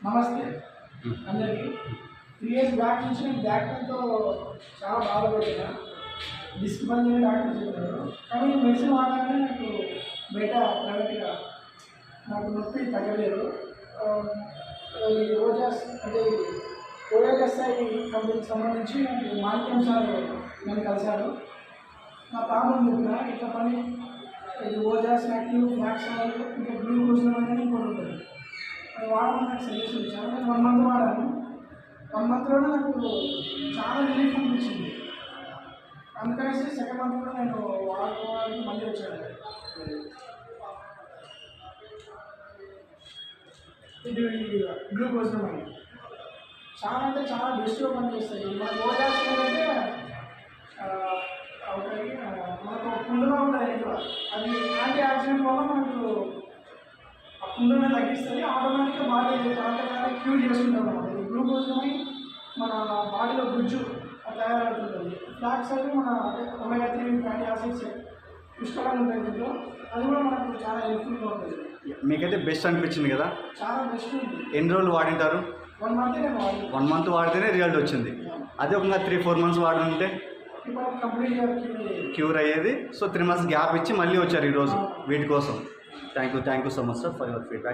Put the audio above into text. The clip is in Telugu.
నమస్తే అందరికీ. 3 years బ్యాక్ నుంచి నేను బ్యాక్ పెయిన్తో చాలా బాధపడుతున్నా. డిస్క్ బంద్ అని డాక్టర్ చెప్పారు. కానీ మెడిసిన్ వాడగానే నాకు బయట ప్రైవేట్గా నాకు నొప్పి తగ్గలేదు. ఈ రోజాస్ అంటే ఓఎల్ఎస్ఐ కంపెనీకి సంబంధించి నాకు మాణిక్యం సార్ నన్ను కలిశారు. నా ప్రాబ్లం చెప్పిన ఇట్లా పని ఇది ఓజాస్ యాక్టివ్ ఫ్లాక్స్ ఇంకా గ్లూకోజ్ అనేది ఇంకోటి ఉంటుంది. అది వాడమని నాకు సజెషన్ ఇచ్చాను. నేను 1 month వాడాను. 1 monthలోనే నాకు చాలా రిలీఫ్ అనిపించింది. అందుకనేసి 2nd month కూడా నేను వాడుకోవడానికి మళ్ళీ వచ్చాను. ఇది గ్లూకోజ్ అని చాలా అంటే చాలా బెస్ట్గా పనిచేస్తాయి. మన ఓజాస్ ఏంటంటే మనకు పుండుగా ఉంటుంది ఎక్కువ. అది యాంటీ ఆక్సిడెంట్ వల్ల మనకు ఆ పుండుని తగ్గిస్తుంది. ఆటోమేటిక్గా బాడీ ఆటోమేటిక్గా క్యూర్ చేసుకుంటాం అన్నమాట. ఈ గ్లూకోజ్ అని మన బాడీలో గుజ్జు తయారవుతుంటుంది. ఫ్లాక్స్ అని మన ఒమేగా 3 ఫ్యాటీ యాసిడ్స్ పుష్కలంగా ఉంటాయి దీంట్లో. అది కూడా మనకు చాలా హెల్ప్ఫుల్గా ఉంటుంది. మీకైతే బెస్ట్ అనిపించింది కదా? చాలా బెస్ట్ ఉంది. ఎన్ని రోజులు వాడింటారు? 1 month నేను వాడి 1 month వాడితేనే రిజల్ట్ వచ్చింది. అదే ఒక 3-4 months వాడుంటే కంప్లీట్గా క్యూర్ అయ్యేది. సో 3 months గ్యాప్ ఇచ్చి మళ్ళీ వచ్చారు ఈరోజు వీటి కోసం. Thank you so much sir for your feedback.